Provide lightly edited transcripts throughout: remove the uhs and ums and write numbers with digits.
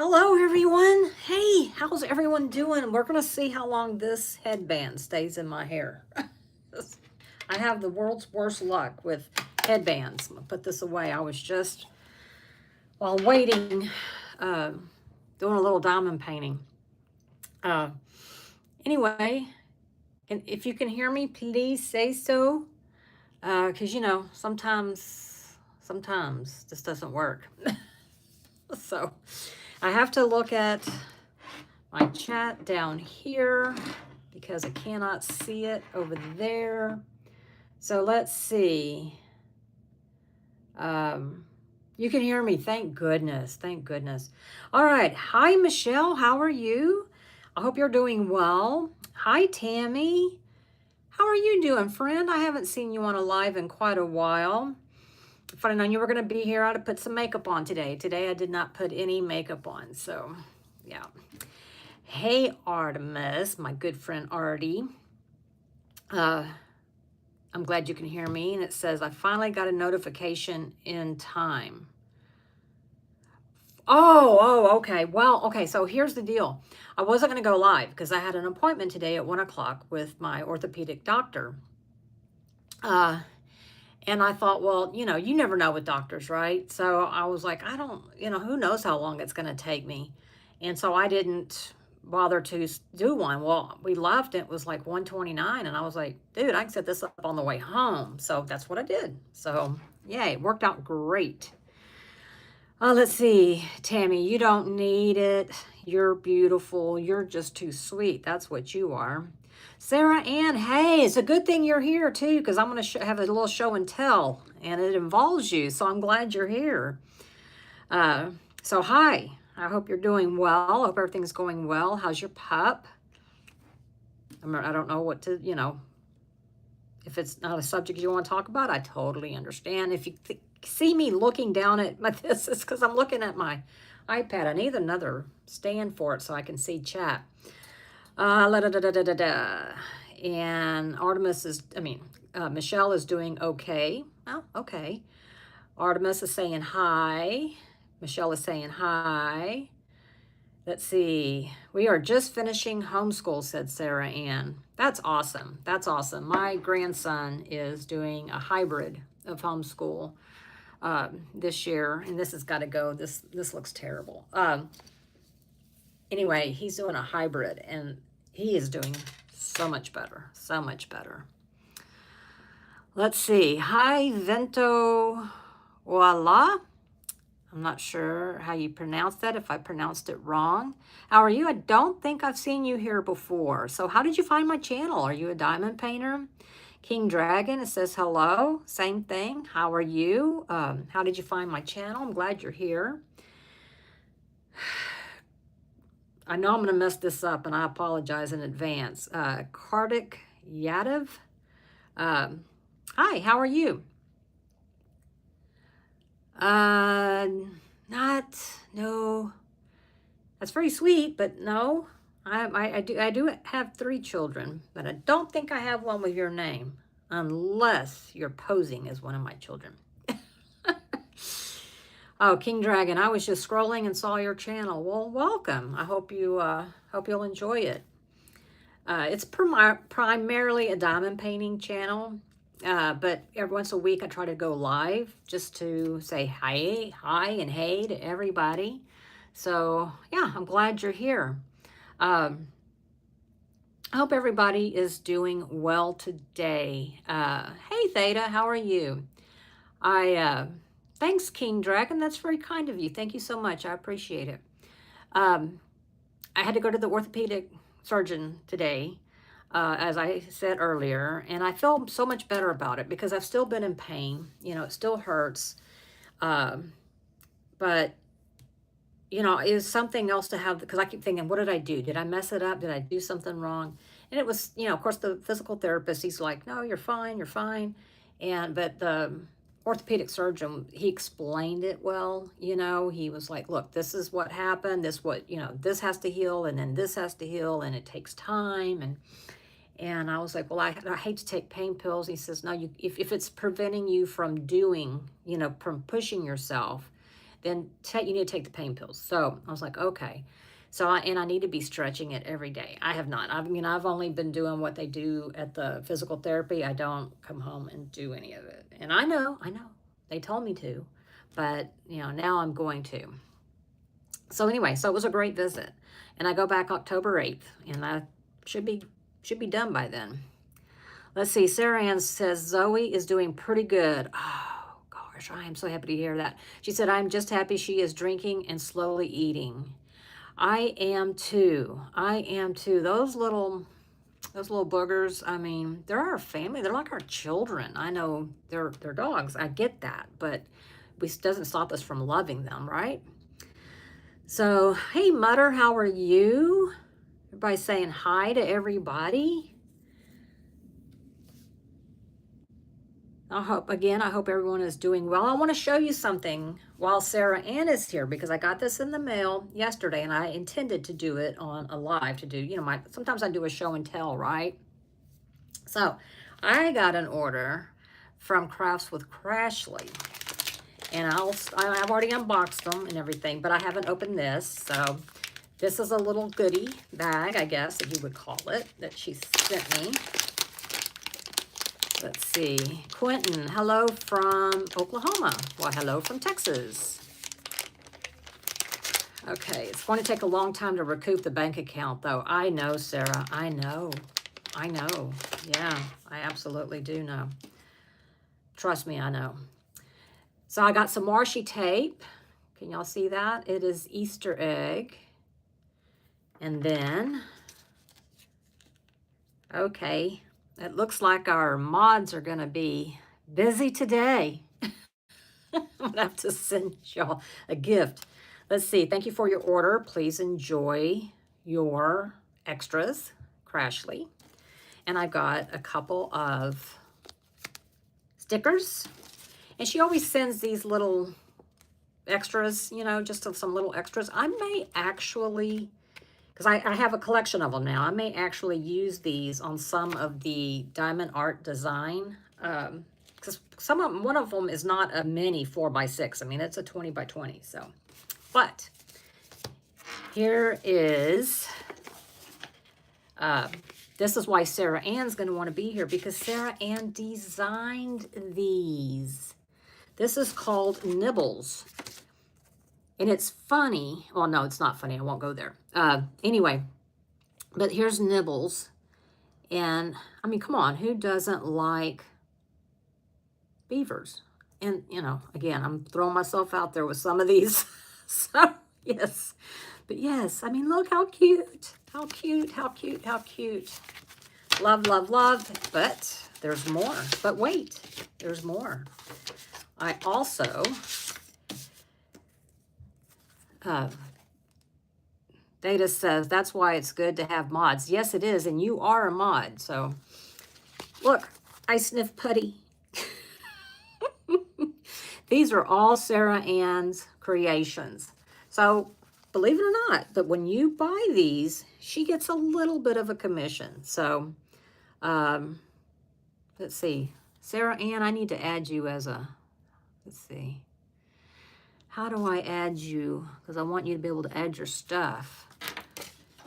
Hello, everyone. Hey, how's everyone doing? We're going to see how long this headband stays in my hair. I have the world's worst luck with headbands. I'm going to put this away. I was just, while waiting, uh, doing a little diamond painting. Uh, anyway, and if you can hear me, please say so. Because, sometimes this doesn't work. So I have to look at my chat down here because I cannot see it over there. So let's see. You can hear me. Thank goodness. Thank goodness. All right. Hi, Michelle. How are you? I hope you're doing well. Hi, Tammy. How are you doing, friend? I haven't seen you on a live in quite a while. If I'd known you were going to be here, I'd have put some makeup on today. Today, I did not put any makeup on. So, yeah. Hey, Artemis, my good friend Artie. I'm glad you can hear me. And it says, I finally got a notification in time. Oh, okay. Well, okay. So here's the deal. I wasn't going to go live because I had an appointment today at 1 o'clock with my orthopedic doctor. And I thought, well, you never know with doctors, right? So I was like, I don't, who knows how long it's going to take me. And so I didn't bother to do one. Well, we left, it was like 1:29, and I was like, dude, I can set this up on the way home. So that's what I did. So yay, it worked out great. Let's see, Tammy, you don't need it. You're beautiful. You're just too sweet. That's what you are. Sarah Ann, hey, it's a good thing you're here too, because I'm going to have a little show and tell, and it involves you. So I'm glad you're here. So hi, I hope you're doing well. I hope everything's going well. How's your pup? I don't know what to, if it's not a subject you want to talk about, I totally understand. If you see me looking down at this, it's because I'm looking at my iPad. I need another stand for it so I can see chat. And Artemis is, Michelle is doing okay. Oh, okay. Artemis is saying hi. Michelle is saying hi. Let's see. We are just finishing homeschool, said Sarah Ann. That's awesome. That's awesome. My grandson is doing a hybrid of homeschool this year, and this has got to go. This looks terrible. Anyway, he's doing a hybrid, and he is doing so much better. So much better. Let's see. Hi, Vento Voila. I'm not sure how you pronounce that, if I pronounced it wrong. How are you? I don't think I've seen you here before. So how did you find my channel? Are you a diamond painter? King Dragon, it says hello. Same thing. How are you? How did you find my channel? I'm glad you're here. I know I'm going to mess this up, and I apologize in advance. Kartik Yadav. Hi, how are you? No. That's very sweet, but no. I do have 3 children, but I don't think I have one with your name, unless you're posing as one of my children. Oh, King Dragon, I was just scrolling and saw your channel. Well, welcome. I hope you'll enjoy it. It's primarily a diamond painting channel, but every once a week I try to go live just to say hi and hey to everybody. So yeah, I'm glad you're here. I hope everybody is doing well today. Hey Theta, how are you? Thanks, King Dragon. That's very kind of you. Thank you so much. I appreciate it. I had to go to the orthopedic surgeon today, as I said earlier, and I feel so much better about it because I've still been in pain. It still hurts. But, it's something else to have, because I keep thinking, what did I do? Did I mess it up? Did I do something wrong? And it was, of course, the physical therapist, he's like, no, you're fine, you're fine. But the orthopedic surgeon, he explained it well. He was like, look, this is what happened. This has to heal, and then this has to heal, and it takes time. And I was like, well, I hate to take pain pills. He says, no, if it's preventing you from doing, from pushing yourself, then you need to take the pain pills. So I was like, okay. So I need to be stretching it every day. I have not. I mean, I've only been doing what they do at the physical therapy. I don't come home and do any of it. And I know, they told me to, but now I'm going to. So anyway, so it was a great visit. And I go back October 8th, and I should be done by then. Let's see. Sarah Ann says Zoe is doing pretty good. Oh gosh, I am so happy to hear that. She said, I'm just happy she is drinking and slowly eating. I am too. Those little boogers, I mean, they're our family. They're like our children. I know they're dogs. I get that, but it doesn't stop us from loving them, right? So, hey, Mutter, how are you? Everybody saying hi to everybody. I hope everyone is doing well. I want to show you something while Sarah Ann is here, because I got this in the mail yesterday and I intended to do it on a live to do, sometimes I do a show and tell, right? So I got an order from Crafts with Crashly, and I've already unboxed them and everything, but I haven't opened this. So this is a little goodie bag, I guess, that you would call it, that she sent me. Let's see. Quentin, hello from Oklahoma. Well, hello from Texas. Okay, it's going to take a long time to recoup the bank account, though. I know, Sarah. I know. Yeah, I absolutely do know. Trust me, I know. So I got some washi tape. Can y'all see that? It is Easter egg. And then, okay. It looks like our mods are going to be busy today. I'm going to have to send y'all a gift. Let's see. Thank you for your order. Please enjoy your extras, Crashly. And I've got a couple of stickers. And she always sends these little extras, just some little extras. I may actually, because I have a collection of them now, I may actually use these on some of the diamond art design. Because one of them is not a mini 4x6. I mean, it's a 20x20. So, but here is, this is why Sarah Ann's going to want to be here, because Sarah Ann designed these. This is called Nibbles. And it's funny. Well, no, it's not funny. I won't go there. Anyway, but here's Nibbles. And, I mean, come on. Who doesn't like beavers? And, again, I'm throwing myself out there with some of these. So, yes. But, yes, I mean, look how cute. How cute. Love, love, love. But there's more. But wait, there's more. I also... Data says that's why it's good to have mods. Yes, it is, and you are a mod. So, look, I sniff putty. These are all Sarah Ann's creations. So, believe it or not, but when you buy these, she gets a little bit of a commission. So, let's see. Sarah Ann, I need to add you as a, let's see. How do I add you? Because I want you to be able to add your stuff.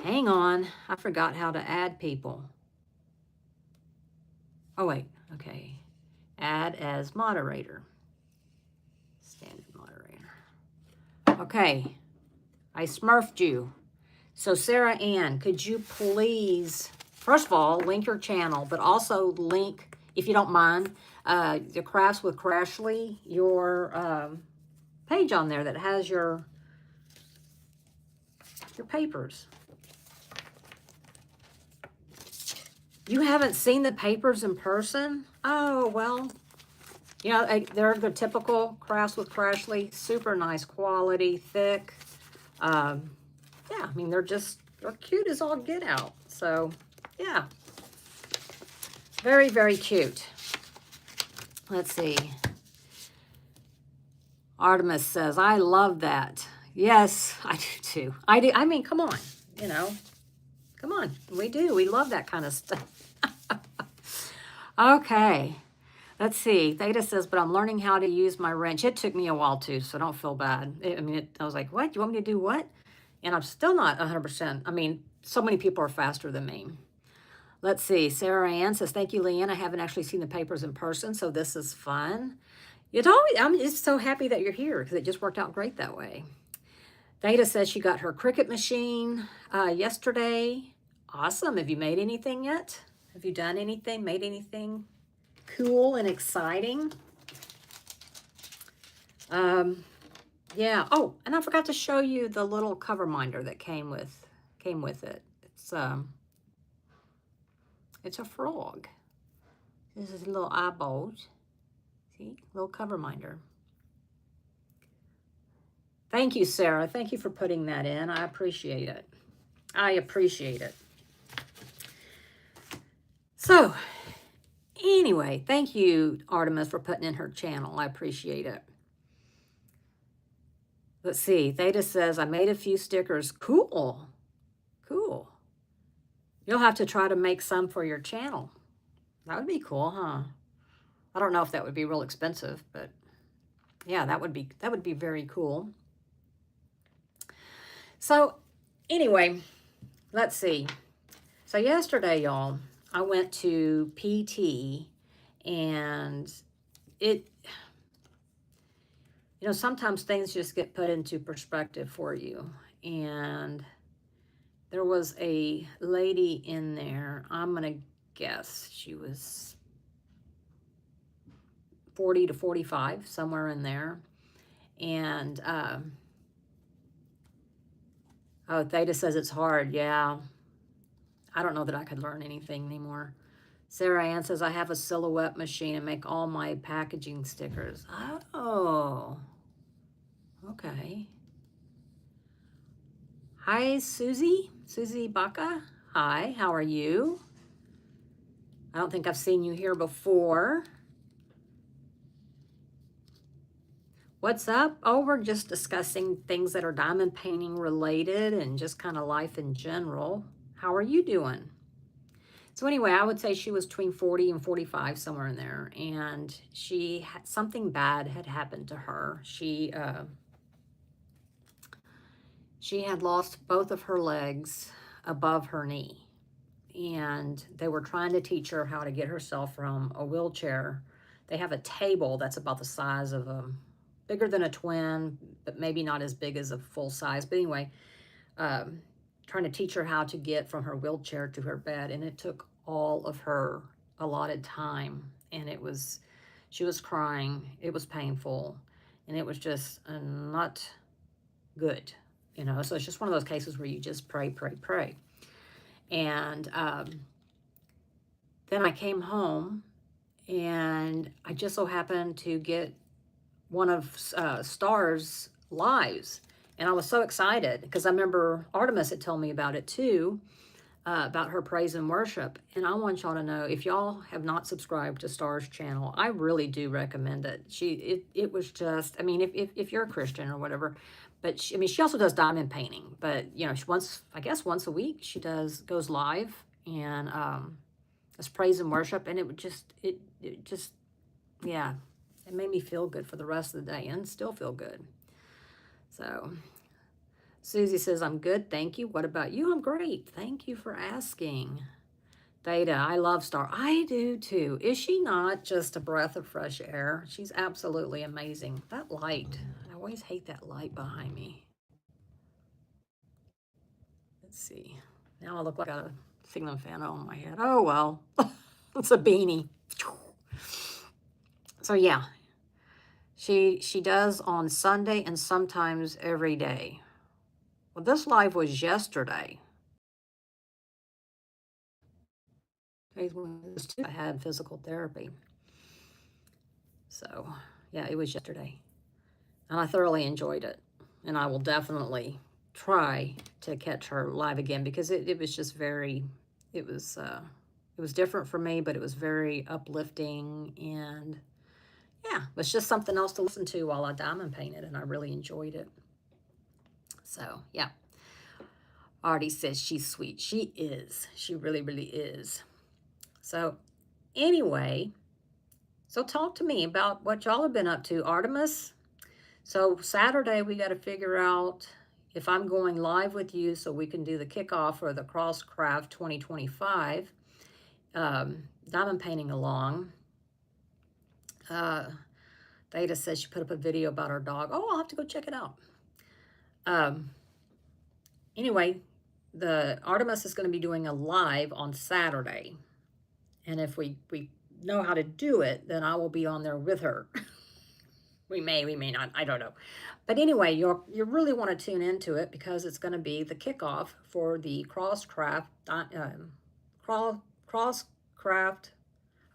Hang on. I forgot how to add people. Oh, wait. Okay. Add as moderator. Standard moderator. Okay. I smurfed you. So, Sarah Ann, could you please, first of all, link your channel, but also link, if you don't mind, the Crafts with Crashly, your... page on there that has your papers. You haven't seen the papers in person? Oh, well, they're the typical Crafts with Crashly, super nice quality, thick. Yeah, I mean, they're cute as all get out. So, yeah, very, very cute. Let's see. Artemis says, I love that. Yes, I do too. I do. I mean, come on, come on. We do. We love that kind of stuff. Okay. Let's see. Theta says, but I'm learning how to use my wrench. It took me a while too, so don't feel bad. I was like, what? You want me to do what? And I'm still not 100%. I mean, so many people are faster than me. Let's see. Sarah Ann says, thank you, Leanne. I haven't actually seen the papers in person, so this is fun. I'm just so happy that you're here because it just worked out great that way. Theta says she got her Cricut machine yesterday. Awesome. Have you made anything yet? Have you done anything, made anything cool and exciting? Yeah. Oh, and I forgot to show you the little cover minder that came with it. It's a frog. This is a little eyeballs. See, little cover minder. Thank you, Sarah. Thank you for putting that in. I appreciate it. I appreciate it. So, anyway, thank you, Artemis, for putting in her channel. I appreciate it. Let's see. Theta says, I made a few stickers. Cool. Cool. You'll have to try to make some for your channel. That would be cool, huh? I don't know if that would be real expensive, but yeah, that would be very cool. So anyway, let's see. So yesterday, y'all, I went to PT, and sometimes things just get put into perspective for you. And there was a lady in there, I'm going to guess she was 40 to 45, somewhere in there. And, oh, Theta says it's hard. Yeah. I don't know that I could learn anything anymore. Sarah Ann says, I have a silhouette machine and make all my packaging stickers. Oh, okay. Hi, Susie Baca. Hi, how are you? I don't think I've seen you here before. What's up? Oh, we're just discussing things that are diamond painting related and just kind of life in general. How are you doing? So anyway, I would say she was between 40 and 45, somewhere in there. And she had something bad had happened to her. She had lost both of her legs above her knee. And they were trying to teach her how to get herself from a wheelchair. They have a table that's about the size of bigger than a twin, but maybe not as big as a full size. But anyway, trying to teach her how to get from her wheelchair to her bed. And it took all of her allotted time. And she was crying. It was painful. And it was just not good, So it's just one of those cases where you just pray, pray, pray. And then I came home, and I just so happened to get one of Star's lives. And I was so excited because I remember Artemis had told me about it too, about her praise and worship. And I want y'all to know, if y'all have not subscribed to Star's channel, I really do recommend it. It was just, if you're a Christian or whatever, but she also does diamond painting. But once a week she goes live and does praise and worship, and it just yeah, it made me feel good for the rest of the day and still feel good. So Susie says, I'm good, thank you. What about you? I'm great. Thank you for asking. Theta, I love Star. I do too. Is she not just a breath of fresh air? She's absolutely amazing. That light, I always hate that light behind me. Let's see. Now I look like I got a ceiling fan on my head. Oh, well. It's a beanie. So yeah, she does on Sunday and sometimes every day. Well, this live was yesterday. I had physical therapy. So yeah, it was yesterday. And I thoroughly enjoyed it. And I will definitely try to catch her live again because it was just it was different for me, but it was very uplifting, and yeah, it was just something else to listen to while I diamond painted, and I really enjoyed it. So yeah. Artie says she's sweet. She is. She really, really is. So anyway, So talk to me about what y'all have been up to. Artemis? So Saturday, we got to figure out if I'm going live with you so we can do the kickoff for the Crosscraft 2025 diamond painting along. Theta says she put up a video about her dog. Oh, I'll have to go check it out. Um, anyway, the Artemis is going to be doing a live on Saturday. And if we know how to do it, then I will be on there with her. We may not, I don't know. But anyway, you really want to tune into it because it's going to be the kickoff for the Crosscraft, Crosscraft.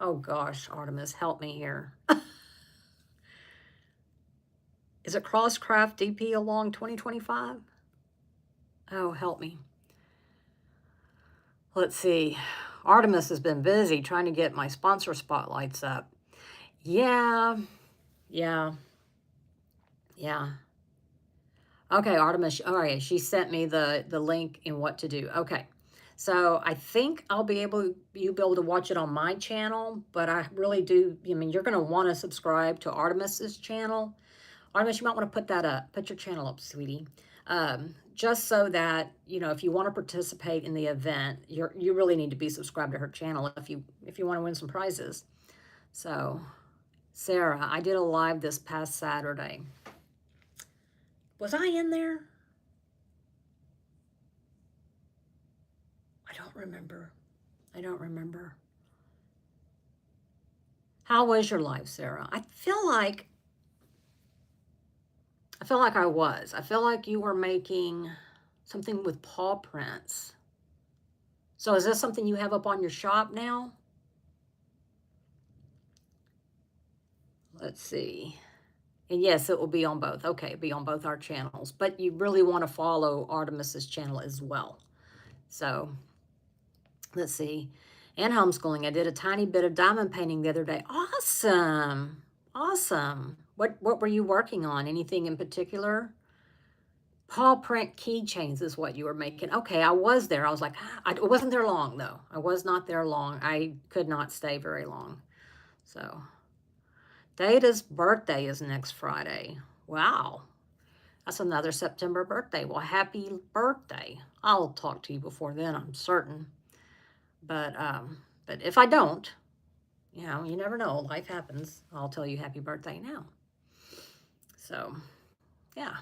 Oh gosh, Artemis, help me here. Is it Crosscraft DP along 2025? Oh, help me. Let's see. Artemis has been busy trying to get my sponsor spotlights up. Yeah. Okay, Artemis. All right, she sent me the link and what to do. Okay. So I think you'll be able to watch it on my channel, but I really do, I mean, you're going to want to subscribe to Artemis's channel. Artemis, you might want to put that up, put your channel up, sweetie. Just so that, if you want to participate in the event, you really need to be subscribed to her channel if you want to win some prizes. So, Sarah, I did a live this past Saturday. Was I in there? I don't remember. How was your live, Sarah? I feel like I was. I feel like you were making something with paw prints. So is this something you have up on your shop now? Let's see. And yes, it will be on both. Okay, it'll be on both our channels. But you really want to follow Artemis's channel as well. So let's see. And homeschooling. I did a tiny bit of diamond painting the other day. Awesome. What were you working on? Anything in particular? Paw print keychains is what you were making. Okay, I was there. I was like, I wasn't there long though. I was not there long. I could not stay very long. So Data's birthday is next Friday. Wow. That's another September birthday. Well, happy birthday. I'll talk to you before then, I'm certain. But if I don't, you never know. Life happens. I'll tell you happy birthday now. So, yeah.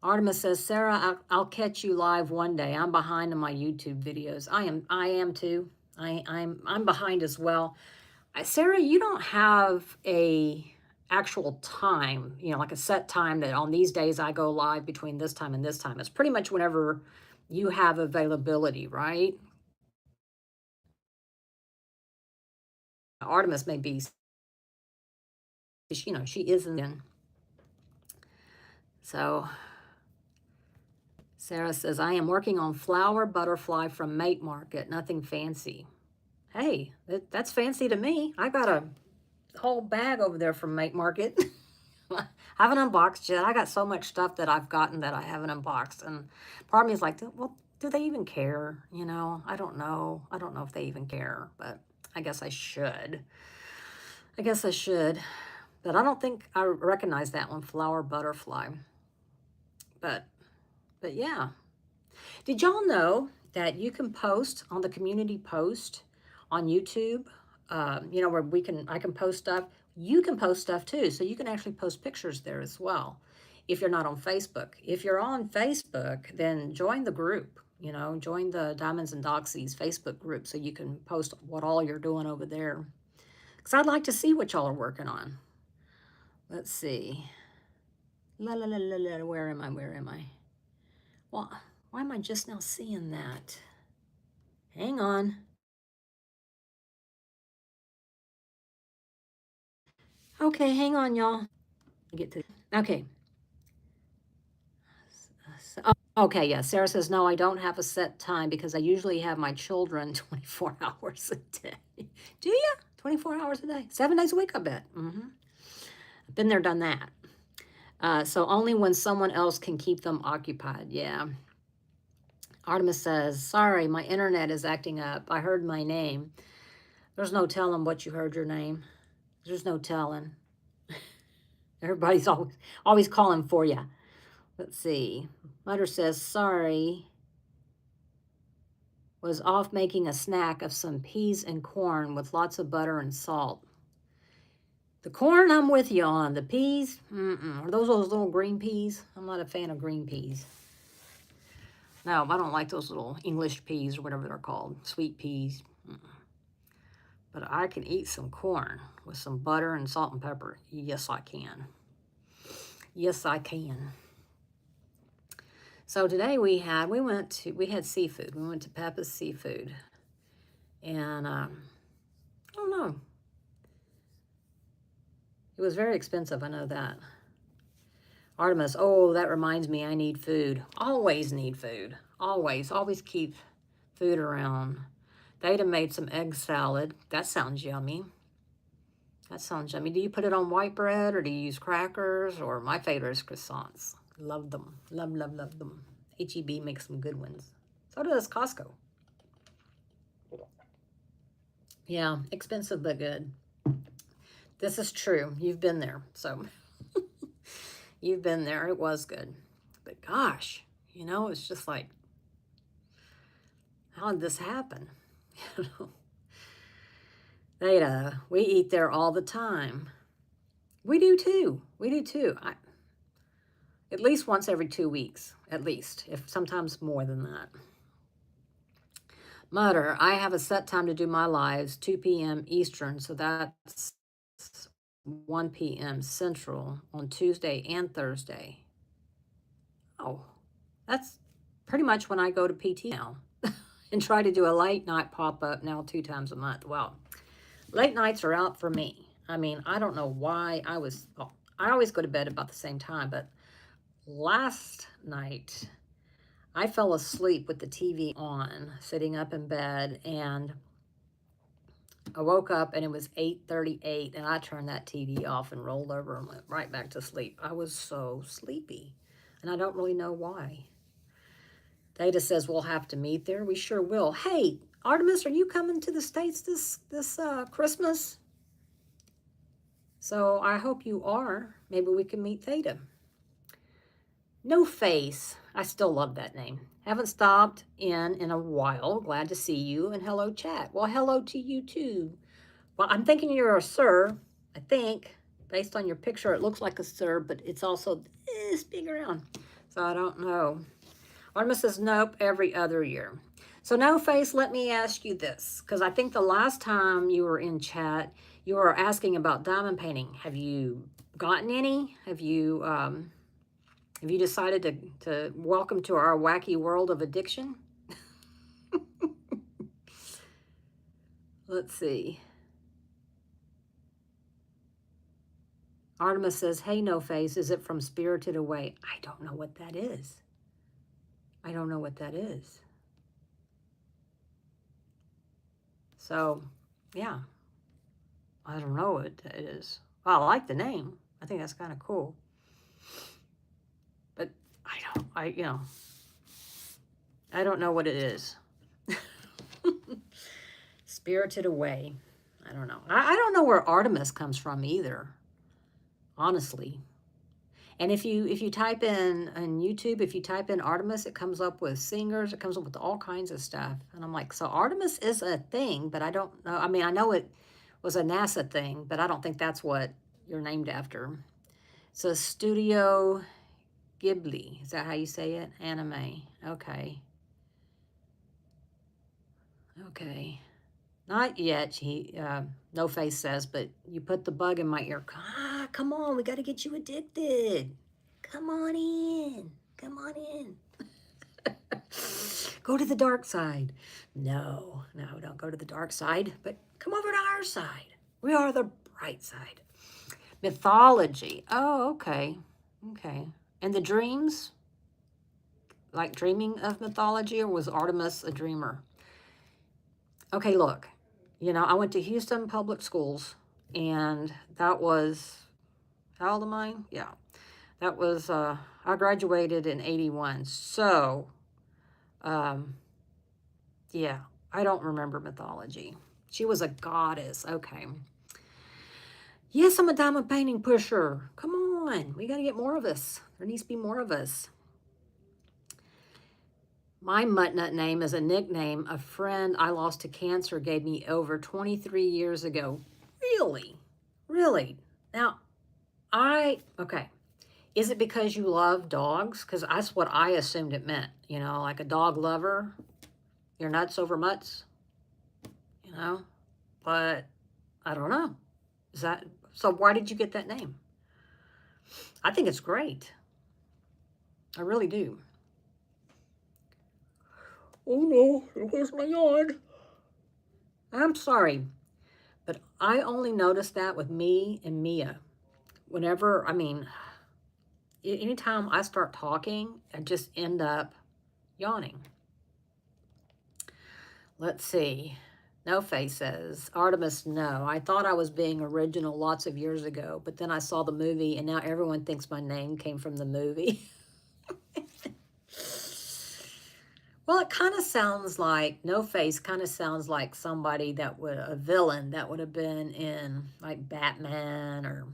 Artemis says, Sarah, I'll catch you live one day. I'm behind on my YouTube videos. I am too. I'm behind as well. Sarah, you don't have a actual time, like a set time that on these days I go live between this time and this time. It's pretty much whenever you have availability, right? Artemis may be, she isn't in. So Sarah says, I am working on flower butterfly from Mate Market. Nothing fancy. Hey, that's fancy to me. I got a whole bag over there from Mate Market. I haven't unboxed yet. I got so much stuff that I've gotten that I haven't unboxed. And part of me is like, well, do they even care? I don't know. I don't know if they even care, but I guess I should. But I don't think I recognize that one, flower butterfly. But yeah. Did y'all know that you can post on the community post on YouTube? Where I can post stuff. You can post stuff too, so you can actually post pictures there as well. If you're not on Facebook, if you're on Facebook, then join the group. Join the Diamonds and Doxies Facebook group so you can post what all you're doing over there. Because I'd like to see what y'all are working on. Let's see. Where am I? Well, why am I just now seeing that? Hang on. Okay, hang on, y'all. Okay. Okay, yeah. Sarah says, no, I don't have a set time because I usually have my children 24 hours a day. Do you? 24 hours a day? 7 days a week, I bet. I've been there, done that. So only when someone else can keep them occupied. Yeah. Artemis says, sorry, my internet is acting up. I heard my name. There's no telling what you heard your name. There's no telling. Everybody's always calling for you. Let's see. Mother says, sorry, was off making a snack of some peas and corn with lots of butter and salt. The corn, I'm with you on. The peas, Are those little green peas? I'm not a fan of green peas. No, I don't like those little English peas or whatever they're called. Sweet peas. But I can eat some corn with some butter and salt and pepper. Yes, I can. Yes, I can. So today we had seafood. We went to Peppa's Seafood. And I don't know. It was very expensive, I know that. Artemis, oh, that reminds me, I need food. Always need food. Always keep food around. They'd have made some egg salad. That sounds yummy. That sounds yummy. Do you put it on white bread or do you use crackers? Or my favorite is croissants. Love them. Love, love, love them. HEB makes some good ones. So does Costco. Yeah, expensive but good. This is true. You've been there. So you've been there. It was good. But gosh, it's just like, how did this happen? We eat there all the time. We do too. At least once every 2 weeks, at least, if sometimes more than that. Mutter, I have a set time to do my lives, 2 p.m. Eastern, so that's 1 p.m. Central on Tuesday and Thursday. Oh, that's pretty much when I go to PT now and try to do a late night pop-up now 2 times a month. Well, late nights are out for me. I mean, I don't know why I always go to bed about the same time, but last night I fell asleep with the TV on, sitting up in bed, and I woke up and it was 8:38, and I turned that TV off and rolled over and went right back to sleep. I was so sleepy, and I don't really know why. Data says we'll have to meet there. We sure will. Hey, Artemis, are you coming to the States this Christmas? So I hope you are. Maybe we can meet Theta. No Face. I still love that name. Haven't stopped in a while. Glad to see you. And hello, chat. Well, hello to you, too. Well, I'm thinking you're a sir. I think. Based on your picture, it looks like a sir, but it's also this big around. So I don't know. Artemis says, nope, every other year. So No Face, let me ask you this, because I think the last time you were in chat, you were asking about diamond painting. Have you gotten any? Have you decided to welcome to our wacky world of addiction? Let's see. Artemis says, hey, No Face, is it from Spirited Away? I don't know what that is. I don't know what that is. So, yeah. I don't know what it is. Well, I like the name. I think that's kind of cool. But I don't know what it is. Spirited Away. I don't know. I don't know where Artemis comes from either, honestly. And if you type in on YouTube, if you type in Artemis, it comes up with singers. It comes up with all kinds of stuff. And I'm like, so Artemis is a thing, but I don't know. I mean, I know it was a NASA thing, but I don't think that's what you're named after. So Studio Ghibli. Is that how you say it? Anime. Okay. Okay. Not yet, No Face says, but you put the bug in my ear. Ah, come on, we got to get you addicted. Come on in. Come on in. Go to the dark side. No, don't go to the dark side, but come over to our side. We are the bright side. Mythology. Oh, okay. Okay. And the dreams? Like dreaming of mythology, or was Artemis a dreamer? Okay, look. I went to Houston Public Schools, and that was, how old am I? Yeah. That was, I graduated in 81. So, yeah, I don't remember mythology. She was a goddess. Okay. Yes, I'm a diamond painting pusher. Come on. We got to get more of us. There needs to be more of us. My Muttnut name is a nickname a friend I lost to cancer gave me over 23 years ago. Really? Really? Now, okay. Is it because you love dogs? Because that's what I assumed it meant. You know, like a dog lover. You're nuts over mutts, you know? But I don't know. Is that so? Why did you get that name? I think it's great. I really do. Oh no, here's my yawn. I'm sorry, but I only noticed that with me and Mia. Whenever, I mean, anytime I start talking, I just end up yawning. Let's see. No Face says, Artemis, no. I thought I was being original lots of years ago, but then I saw the movie and now everyone thinks my name came from the movie. Well, it kind of sounds like, No Face kind of sounds like somebody that would, a villain that would have been in like Batman or,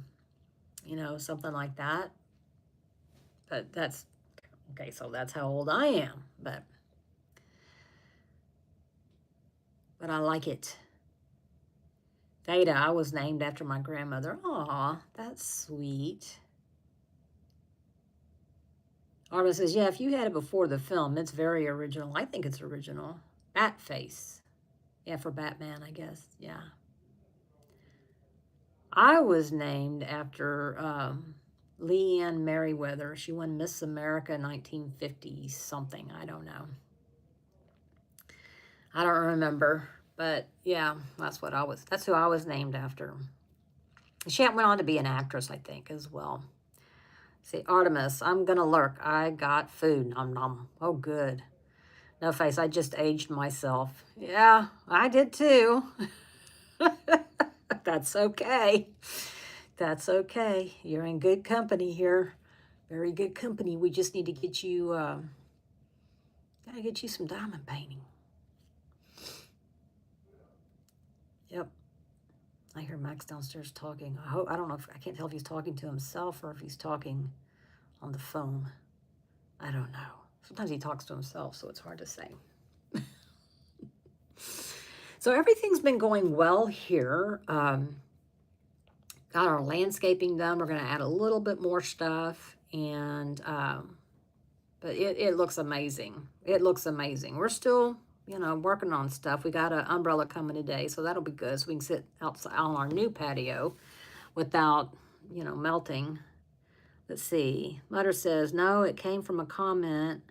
you know, something like that. But that's, okay, so that's how old I am. But I like it. Theta, I was named after my grandmother. Aw, that's sweet. Arma says, yeah, if you had it before the film, it's very original. I think it's original. Bat face. Yeah, for Batman, I guess. Yeah. I was named after Leanne Merriweather. She won Miss America 1950 something. I don't know. I don't remember. But yeah, that's who I was named after. She went on to be an actress, I think, as well. See, Artemis, I'm gonna lurk. I got food. Nom nom. Oh, good. No Face, I just aged myself. Yeah, I did too. That's okay. That's okay. You're in good company here. Very good company. We just need to get you, gotta get you some diamond painting. Yep. I hear Max downstairs talking. I don't know I can't tell if he's talking to himself or if he's talking on the phone. I don't know. Sometimes he talks to himself, so it's hard to say. So everything's been going well here. Got our landscaping done. We're going to add a little bit more stuff, and but it looks amazing. It looks amazing. We're still, you know, working on stuff. We got an umbrella coming today, so that'll be good. So we can sit outside on our new patio without, you know, melting. Let's see. Mutter says, no, it came from a comment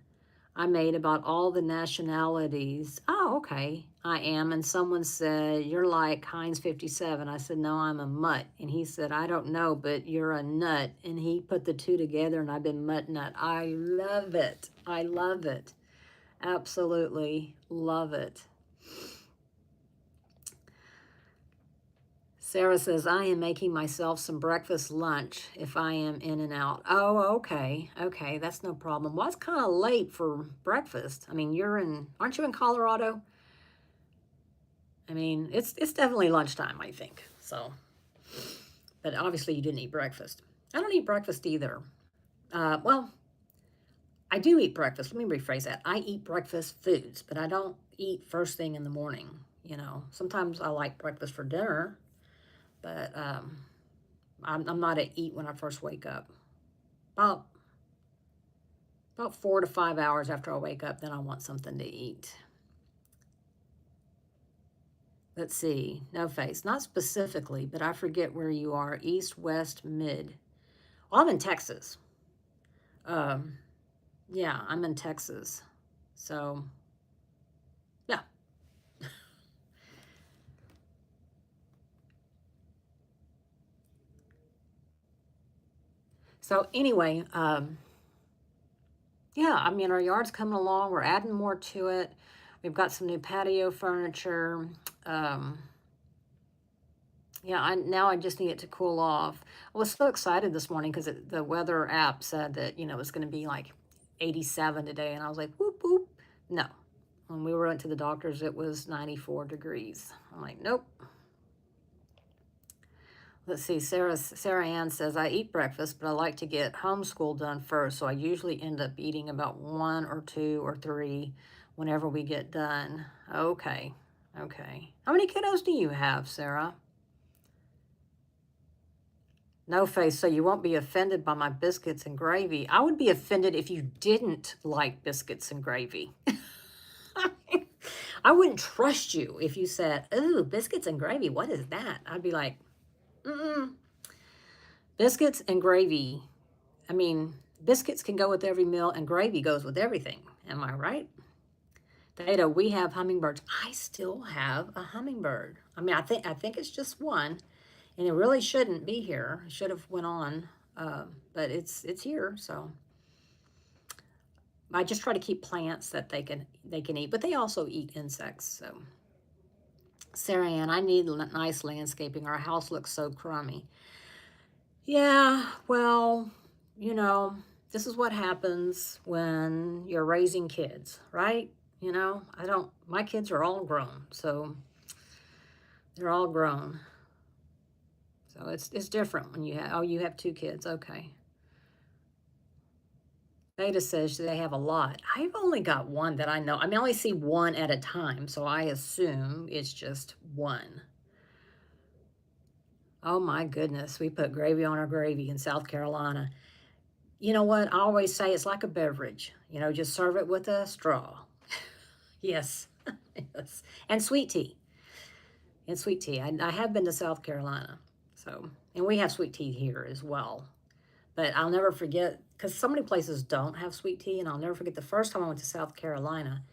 I made about all the nationalities. Oh, okay. I am. And someone said, you're like Heinz 57. I said, no, I'm a mutt. And he said, I don't know, but you're a nut. And he put the two together and I've been mutt nut. I love it. I love it. Absolutely love it. Sarah says, I am making myself some breakfast lunch if I am in and out. Oh, okay. Okay, that's no problem. Well, it's kind of late for breakfast. I mean, aren't you in Colorado? I mean, it's definitely lunchtime, I think. So, but obviously you didn't eat breakfast. I don't eat breakfast either. Well, I do eat breakfast. Let me rephrase that. I eat breakfast foods, but I don't eat first thing in the morning. You know, sometimes I like breakfast for dinner. But I'm not at eat when I first wake up. About 4 to 5 hours after I wake up, then I want something to eat. Let's see. No Face. Not specifically, but I forget where you are. East, west, mid. Well, I'm in Texas. Yeah, I'm in Texas. So, yeah. So anyway, yeah, I mean, our yard's coming along. We're adding more to it. We've got some new patio furniture. Yeah, now I just need it to cool off. I was so excited this morning because the weather app said that, you know, it's going to be like 87 today. And I was like, whoop, whoop. No, When we went to the doctors, it was 94 degrees. I'm like, nope. Let's see, Sarah Ann says, I eat breakfast, but I like to get homeschool done first, so I usually end up eating about 1 or 2 or 3 whenever we get done. Okay, okay. How many kiddos do you have, Sarah? No face, so you won't be offended by my biscuits and gravy. I would be offended if you didn't like biscuits and gravy. I wouldn't trust you if you said, ooh, biscuits and gravy, what is that? I'd be like, mm-mm. Biscuits and gravy. I mean, biscuits can go with every meal and gravy goes with everything. Am I right? Theta, we have hummingbirds. I still have a hummingbird. I mean, I think it's just one, and it really shouldn't be here. It should have went on, but it's here. So I just try to keep plants that they can eat, but they also eat insects. So Sarah Ann, I need nice landscaping. Our house looks so crummy. Yeah, well, you know, this is what happens when you're raising kids, right? You know, my kids are all grown, so they're all grown. So it's different when you have 2 kids, okay. Beta says they have a lot. I've only got one that I know. I mean, I only see one at a time, so I assume it's just one. Oh my goodness, we put gravy on our gravy in South Carolina. You know what? I always say it's like a beverage. You know, just serve it with a straw. Yes. Yes. And sweet tea. And sweet tea. I have been to South Carolina. So, and we have sweet tea here as well. But I'll never forget, because so many places don't have sweet tea, and I'll never forget the first time I went to South Carolina.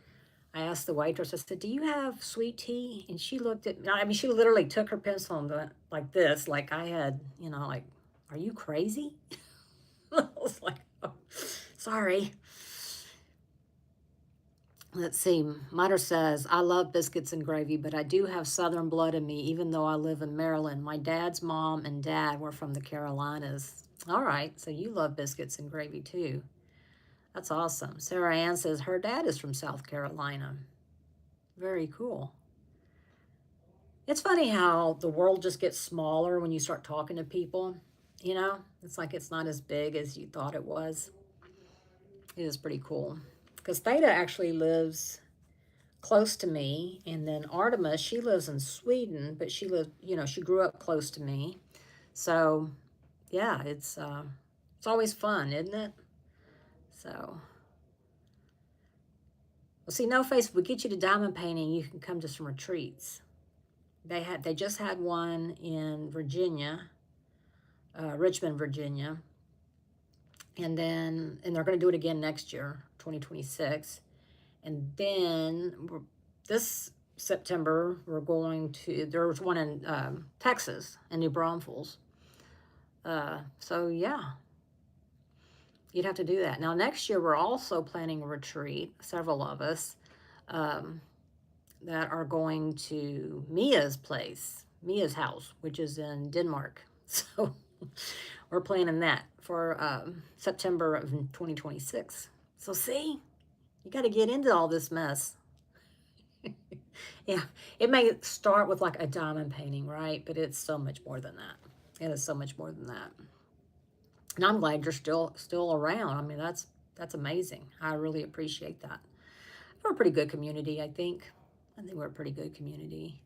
I asked the waitress, I said, do you have sweet tea? And she looked at me, I mean, she literally took her pencil and went like this, like I had, you know, like, are you crazy? I was like, oh, sorry. Let's see. Miter says, I love biscuits and gravy, but I do have Southern blood in me, even though I live in Maryland. My dad's mom and dad were from the Carolinas. All right, so you love biscuits and gravy too. That's awesome. Sarah Ann says her dad is from South Carolina. Very cool. It's funny how the world just gets smaller when you start talking to people. You know, it's like it's not as big as you thought it was. It is pretty cool. Because Theta actually lives close to me, and then Artemis, she lives in Sweden, but she lived, you know, she grew up close to me. So, yeah, it's always fun, isn't it? So, well, see, No Face, if we get you to diamond painting, you can come to some retreats. They just had one in Virginia, Richmond, Virginia, and they're going to do it again next year, 2026. And then this September, there's one in Texas, in New Braunfels. So yeah, you'd have to do that. Now, next year, we're also planning a retreat, several of us, that are going to Mia's house, which is in Denmark. So we're planning that for September of 2026. So see, you got to get into all this mess. Yeah, it may start with like a diamond painting, right? But it's so much more than that. It is so much more than that. And I'm glad you're still around. I mean, that's amazing. I really appreciate that. We're a pretty good community, I think. I think we're a pretty good community.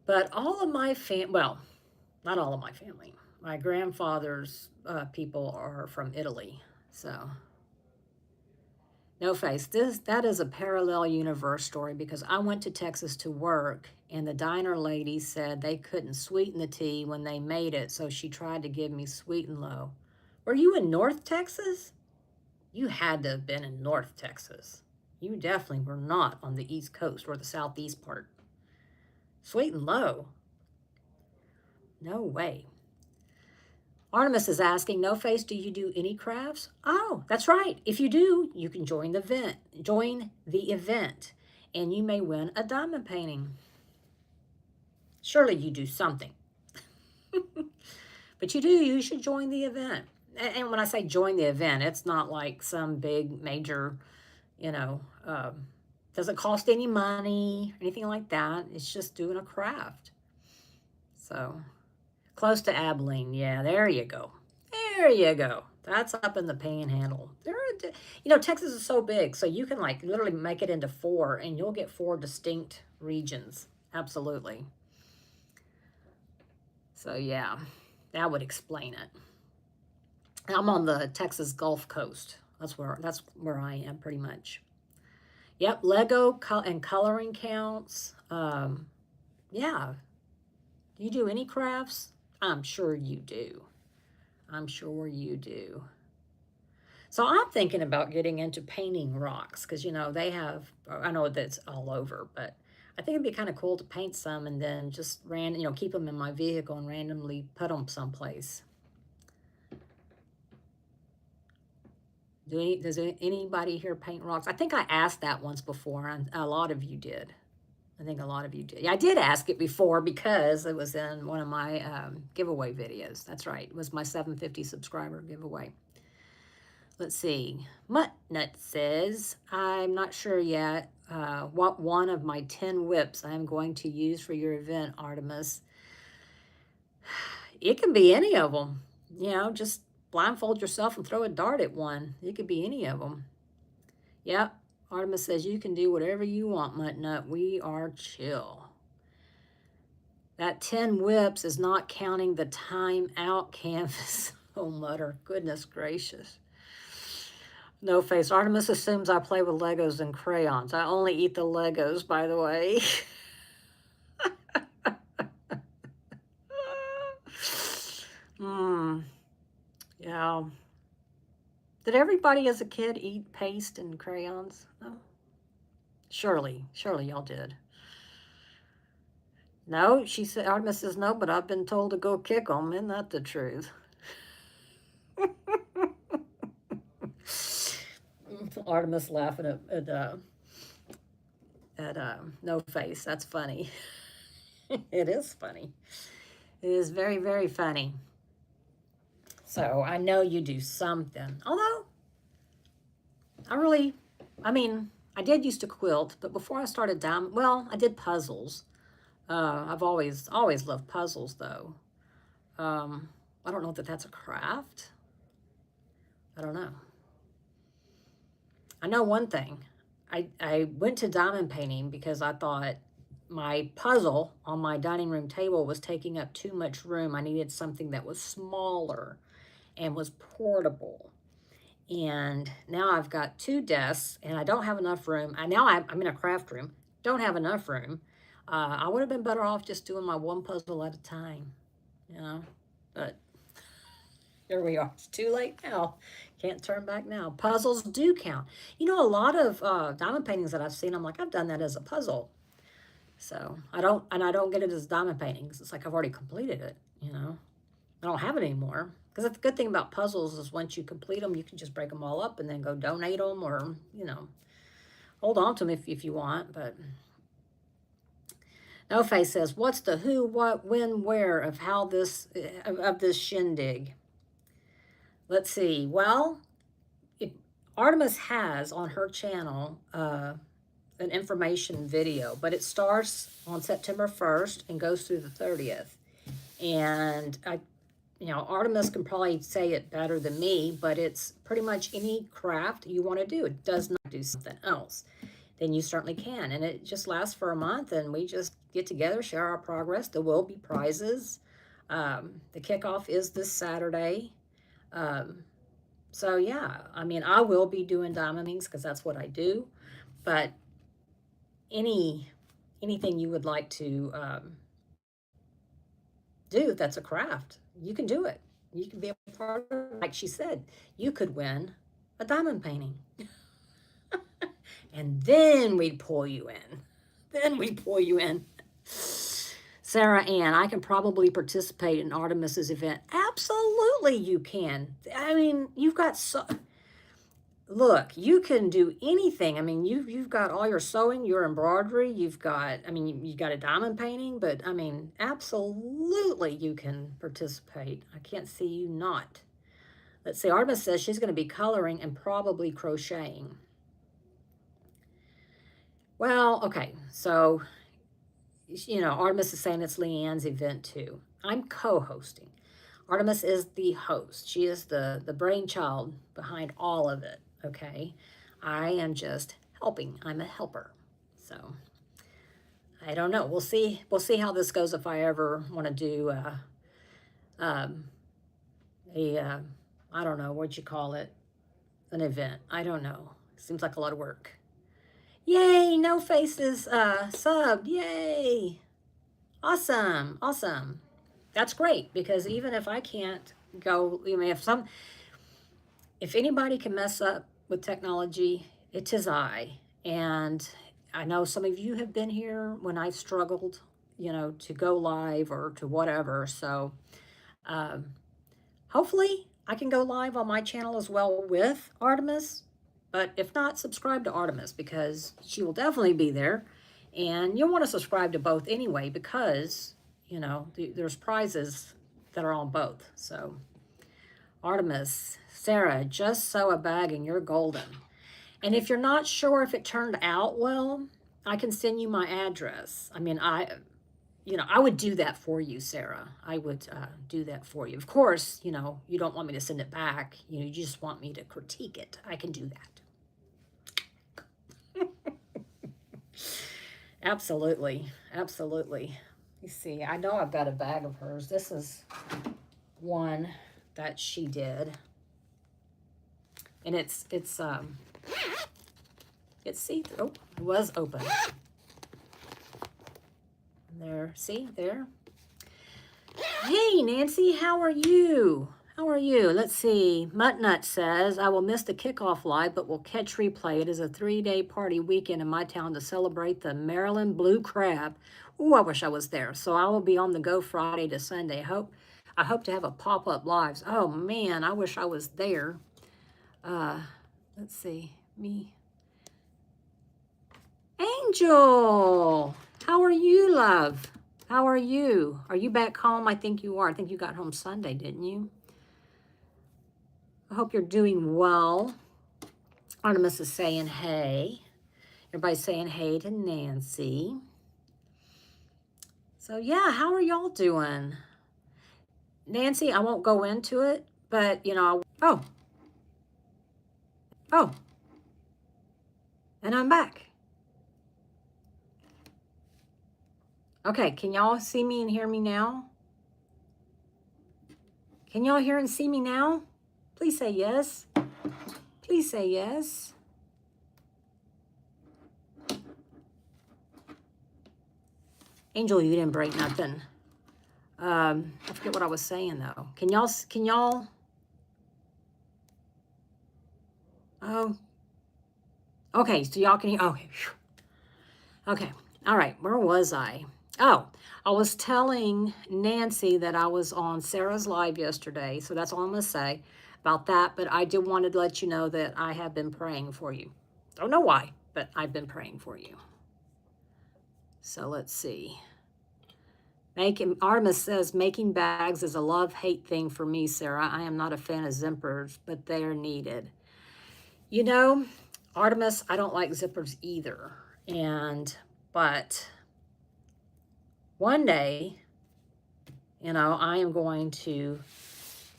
But all of my well, not all of my family. My grandfather's people are from Italy, so No Face. That is a parallel universe story because I went to Texas to work, and the diner lady said they couldn't sweeten the tea when they made it, so she tried to give me sweet and low. Were you in North Texas? You had to have been in North Texas. You definitely were not on the East Coast or the Southeast part. Sweet and low. No way. Artemis is asking, No Face, do you do any crafts? Oh, that's right. If you do, you can join the event, and you may win a diamond painting. Surely you do something. But you should join the event. And when I say join the event, it's not like some big major, you know, Doesn't cost any money, anything like that. It's just doing a craft. So, close to Abilene. Yeah, there you go. There you go. That's up in the Panhandle. Texas is so big, so you can like literally make it into four, and you'll get four distinct regions. Absolutely. So yeah, that would explain it. I'm on the Texas Gulf Coast. That's where I am pretty much. Yep, Lego and coloring counts. Yeah, you do any crafts? I'm sure you do. I'm sure you do. So I'm thinking about getting into painting rocks because, they have, I know that's all over, but I think it'd be kind of cool to paint some and then just keep them in my vehicle and randomly put them someplace. Does anybody here paint rocks? I think I asked that once before, and a lot of you did. I think a lot of you did. Yeah, I did ask it before because it was in one of my giveaway videos. That's right. It was my 750 subscriber giveaway. Let's see. Muttnut says, I'm not sure yet what one of my 10 whips I'm going to use for your event, Artemis. It can be any of them. Just blindfold yourself and throw a dart at one. It could be any of them. Yep. Artemis says, you can do whatever you want, Muttnut. We are chill. That 10 whips is not counting the time out canvas. Oh, Mutter. Goodness gracious. No face. Artemis assumes I play with Legos and crayons. I only eat the Legos, by the way. Yeah. Did everybody as a kid eat paste and crayons? No? Surely y'all did. No, she said, Artemis says no, but I've been told to go kick them. Isn't that the truth? Artemis laughing at no face. That's funny. It is funny. It is very, very funny. So I know you do something. Although, I did used to quilt, but before I started I did puzzles. I've always loved puzzles, though. I don't know that that's a craft. I don't know. I know one thing. I went to diamond painting because I thought my puzzle on my dining room table was taking up too much room. I needed something that was smaller and was portable. And now I've got 2 desks and I don't have enough room. I'm in a craft room, don't have enough room. I would have been better off just doing my one puzzle at a time, but here we are. It's too late now. Can't turn back now. Puzzles do count. A lot of diamond paintings that I've seen, I'm like, I've done that as a puzzle. So I don't get it as diamond paintings. It's like I've already completed it, I don't have it anymore. Because the good thing about puzzles is once you complete them, you can just break them all up and then go donate them or, hold on to them if you want. But No Face says, what's the who, what, when, where of how this shindig? Let's see. Well, Artemis has on her channel an information video, but it starts on September 1st and goes through the 30th. And Artemis can probably say it better than me, but it's pretty much any craft you want to do. It does not do something else. Then you certainly can. And it just lasts for a month, and we just get together, share our progress. There will be prizes. The kickoff is this Saturday. So, yeah, I will be doing diamondings because that's what I do. But anything you would like to do that's a craft, you can do it. You can be a part of it. Like she said, you could win a diamond painting. And then we'd pull you in. Sarah Ann, I can probably participate in Artemis's event. Absolutely you can. You've got look, you can do anything. You've got all your sewing, your embroidery, you've got a diamond painting, but absolutely you can participate. I can't see you not. Let's see, Artemis says she's going to be coloring and probably crocheting. Well, okay. So, Artemis is saying it's Leanne's event too. I'm co-hosting. Artemis is the host. She is the brainchild behind all of it. Okay. I am just helping. I'm a helper. So I don't know. We'll see. We'll see how this goes if I ever want to do um, a I don't know what you call it, an event. I don't know. Seems like a lot of work. Yay! No faces subbed. Yay! Awesome! Awesome. That's great because even if I can't go, if anybody can mess up with technology, it is I. And I know some of you have been here when I've struggled, to go live or to whatever. So um, hopefully I can go live on my channel as well with Artemis. But if not, subscribe to Artemis because she will definitely be there. And you'll want to subscribe to both anyway because, there's prizes that are on both. So Artemis, Sarah, just sew a bag and you're golden. And if you're not sure if it turned out well, I can send you my address. I mean, I would do that for you, Sarah. I would do that for you. Of course, you don't want me to send it back. You just want me to critique it. I can do that. Absolutely. Absolutely. You see, I know I've got a bag of hers. This is one that she did. And it's see, oh, it was open. There, see, there. Hey, Nancy, how are you? How are you? Let's see. Muttnut says, I will miss the kickoff live, but will catch replay. It is a 3-day party weekend in my town to celebrate the Maryland Blue Crab. Ooh, I wish I was there. So I will be on the go Friday to Sunday. I hope to have a pop-up lives. Oh, man, I wish I was there. Let's see. Me. Angel, how are you, love? How are you? Are you back home? I think you are. I think you got home Sunday, didn't you? I hope you're doing well. Artemis is saying hey. Everybody's saying hey to Nancy. So yeah, how are y'all doing? Nancy, I won't go into it, but oh, and I'm back. Okay, can y'all see me and hear me now? Can y'all hear and see me now? Please say yes. Please say yes. Angel, you didn't break nothing. I forget what I was saying though. Can y'all? Oh, okay. So y'all can hear. Okay. Okay. All right. Where was I? Oh, I was telling Nancy that I was on Sarah's live yesterday. So that's all I'm going to say about that. But I did want to let you know that I have been praying for you. Don't know why, but I've been praying for you. So let's see. Artemis says, making bags is a love-hate thing for me, Sarah. I am not a fan of zippers, but they are needed. Artemis, I don't like zippers either. But one day, I am going to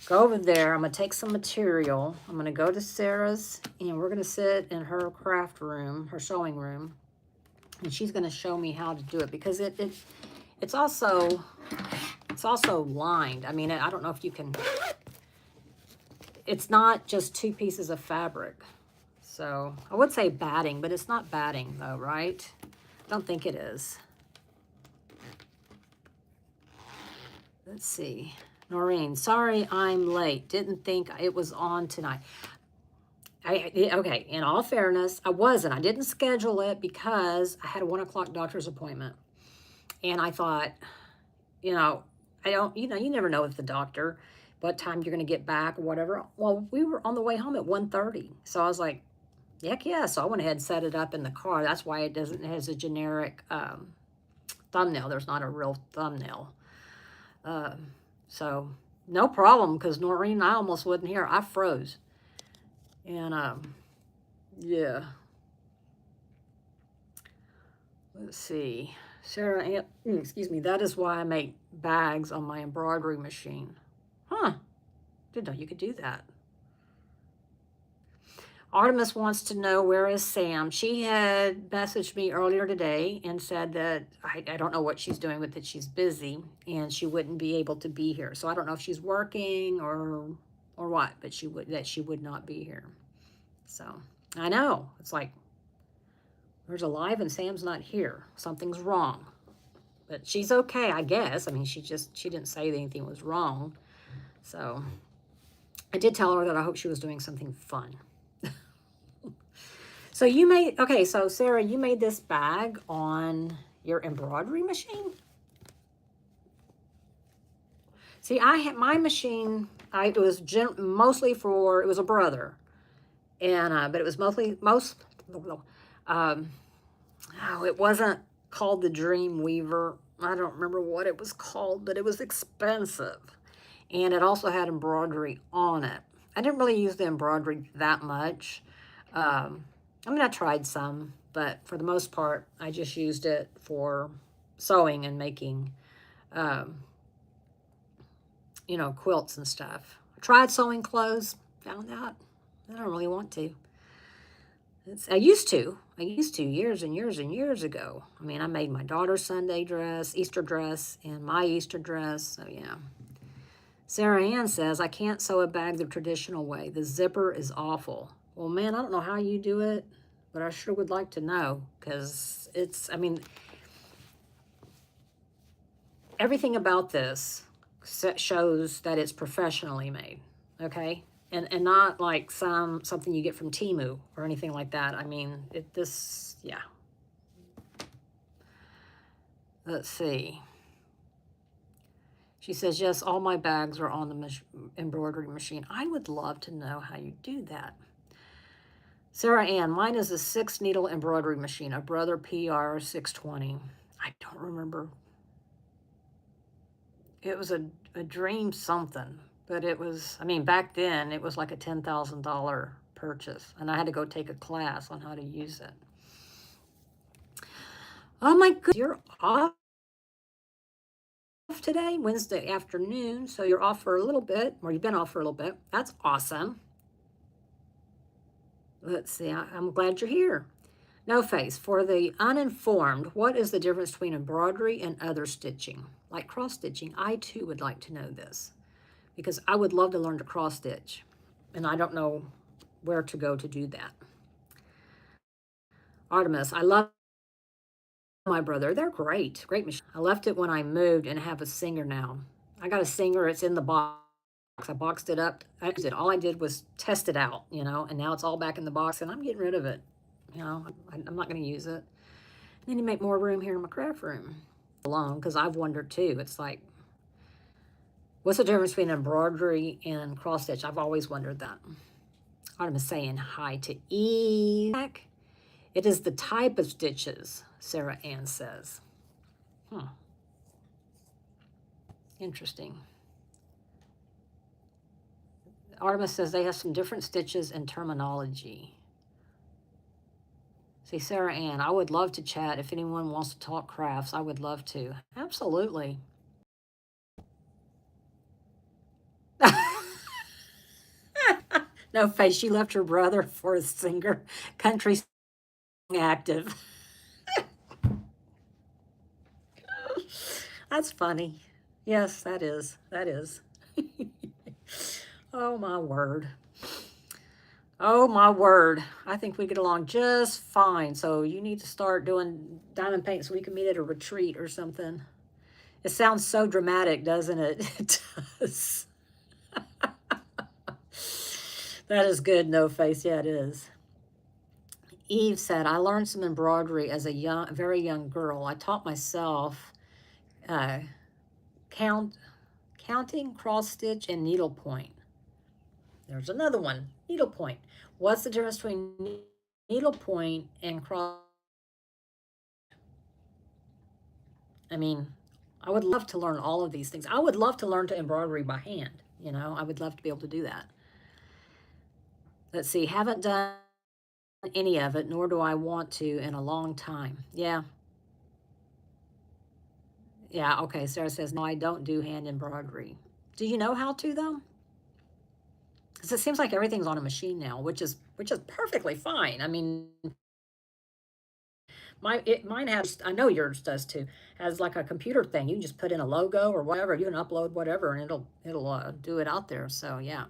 go over there. I'm going to take some material. I'm going to go to Sarah's, and we're going to sit in her craft room, her sewing room, and she's going to show me how to do it because it's also lined. I mean, I don't know if you can, it's not just 2 pieces of fabric. So I would say batting, but it's not batting though, right? I don't think it is. Let's see. Noreen, sorry I'm late. Didn't think it was on tonight. Okay, in all fairness, I wasn't. I didn't schedule it because I had a 1 o'clock doctor's appointment. And I thought, I don't, you never know with the doctor what time you're going to get back or whatever. Well, we were on the way home at 1:30. So I was like, heck yeah. So I went ahead and set it up in the car. That's why it has a generic thumbnail. There's not a real thumbnail. So no problem because Noreen and I almost wasn't here. I froze. And yeah. Let's see. Sarah Ann, excuse me, that is why I make bags on my embroidery machine. Huh, didn't know you could do that. Artemis wants to know, where is Sam? She had messaged me earlier today and said that I don't know what she's doing with it. She's busy and she wouldn't be able to be here. So I don't know if she's working or what, but she would not be here. So I know it's like there's a live and Sam's not here. Something's wrong. But she's okay, I guess. I mean, she didn't say that anything was wrong. So I did tell her that I hope she was doing something fun. So you made, okay, so Sarah, you made this bag on your embroidery machine? See, I had my machine, it was mostly for, it was a brother. And, but it was um, oh, it wasn't called the Dream Weaver. I don't remember what it was called, but it was expensive. And it also had embroidery on it. I didn't really use the embroidery that much. I mean, I tried some, but for the most part, I just used it for sewing and making, um, quilts and stuff. I tried sewing clothes, found out I don't really want to. I used to years and years and years ago. I mean, I made my daughter's Sunday dress, Easter dress, and my Easter dress. So, yeah. Sarah Ann says, I can't sew a bag the traditional way. The zipper is awful. Well, man, I don't know how you do it, but I sure would like to know, because I mean, everything about this shows that it's professionally made, okay? And not like something you get from Temu or anything like that. I mean, yeah. Let's see. She says, yes, all my bags are on the embroidery machine. I would love to know how you do that. Sarah Ann, mine is a 6-needle embroidery machine, a Brother PR 620. I don't remember. It was a dream something, but it was, I mean, back then it was like a $10,000 purchase, and I had to go take a class on how to use it. Oh my goodness, you're off today, Wednesday afternoon, so you're off for a little bit, or you've been off for a little bit. That's awesome. Let's see, I'm glad you're here. No Face, for the uninformed, what is the difference between embroidery and other stitching? Like cross stitching, I too would like to know this, because I would love to learn to cross stitch, and I don't know where to go to do that. Artemis, I love my brother. They're great, great machine. I left it when I moved and have a Singer now. I got a Singer, it's in the box. I boxed it up. All I did was test it out, and now it's all back in the box, and I'm getting rid of it. I'm not going to use it. And then you make more room here in my craft room. Alone, because I've wondered too. It's like, what's the difference between embroidery and cross stitch? I've always wondered that. I'm saying hi to Eve. It is the type of stitches, Sarah Ann says. Interesting. Artemis says they have some different stitches and terminology. See, Sarah Ann, I would love to chat. If anyone wants to talk crafts, I would love to. Absolutely. No Face, she left her brother for a singer, country active. That's funny. Yes, that is. That is. Oh, my word. Oh, my word. I think we get along just fine. So you need to start doing diamond paint so we can meet at a retreat or something. It sounds so dramatic, doesn't it? It does. That is good, No Face. Yeah, it is. Eve said, I learned some embroidery as a very young girl. I taught myself counting, cross stitch, and needlepoint. There's another one, needlepoint. What's the difference between needlepoint and cross? I mean, I would love to learn all of these things. I would love to learn to embroidery by hand. I would love to be able to do that. Let's see, haven't done any of it, nor do I want to in a long time. Yeah, Yeah, okay. Sarah says, no, I don't do hand embroidery. Do you know how to though? Because it seems like everything's on a machine now, which is perfectly fine. I mean, mine has. I know yours does too. Has like a computer thing. You can just put in a logo or whatever. You can upload whatever, and it'll do it out there. So yeah.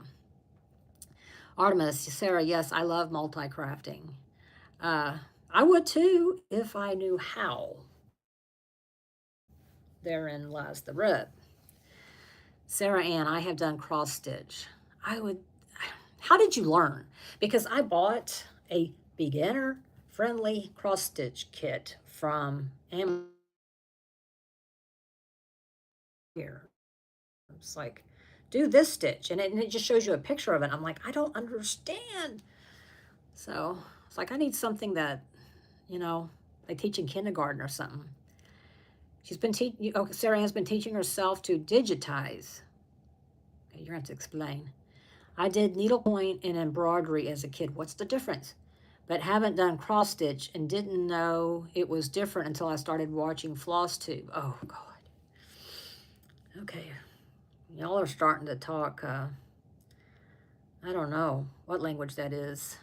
Artemis, Sarah, yes, I love multi crafting. Uh, I would too if I knew how. Therein lies the rub. Sarah Ann, I have done cross stitch. I would. How did you learn? Because I bought a beginner friendly cross stitch kit from Amazon here. It's like, do this stitch, and it just shows you a picture of it. I'm like, I don't understand. So it's like I need something that, you know, they teach in kindergarten or something. She's been teaching. Oh, Sarah has been teaching herself to digitize. Okay, you're gonna have to explain. I did needlepoint and embroidery as a kid. What's the difference? But haven't done cross stitch and didn't know it was different until I started watching Floss Tube. Oh God. Okay, y'all are starting to talk. I don't know what language that is.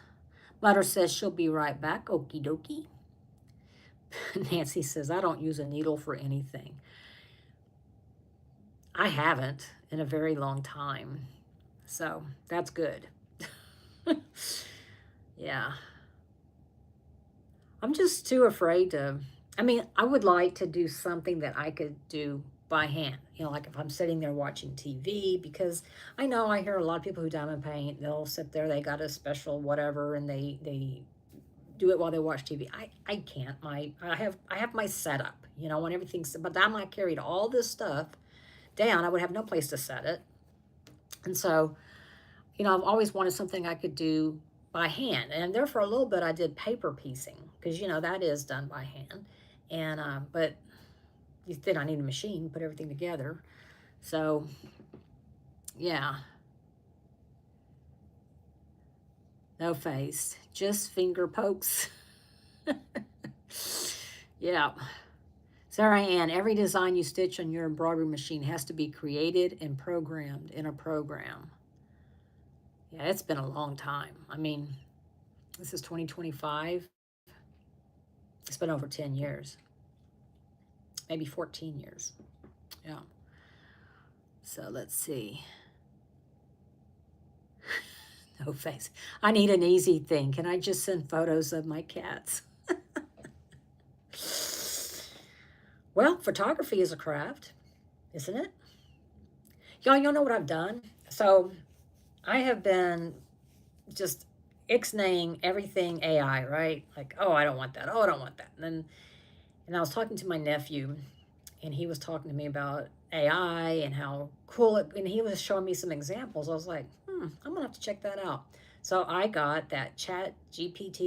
Mutter says she'll be right back. Okie dokie. Nancy says I don't use a needle for anything. I haven't in a very long time, so that's good. Yeah. I'm just too afraid to. I mean, I would like to do something that I could do by hand. You know, like if I'm sitting there watching TV, because I know I hear a lot of people who diamond paint, they'll sit there, they got a special whatever, and they do it while they watch TV. I can't. I have my setup, you know, when everything's. But time I carried all this stuff down, I would have no place to set it, and so you know, I've always wanted something I could do by hand. And there for a little bit, I did paper piecing because, you know, that is done by hand. And, but then I need a machine to put everything together. So, yeah, no face, just finger pokes. Yeah. Sarah Ann, every design you stitch on your embroidery machine has to be created and programmed in a program. Yeah, it's been a long time. I mean, this is 2025. It's been over 10 years, maybe 14 years. Yeah. So let's see. No face. I need an easy thing. Can I just send photos of my cats? Well, photography is a craft, isn't it? Y'all know what I've done? So I have been just ixnaying everything AI, right? Like, oh, I don't want that. Oh, I don't want that. And I was talking to my nephew, and he was talking to me about AI and how cool it, and he was showing me some examples. I was like, I'm gonna have to check that out. So I got that Chat GPT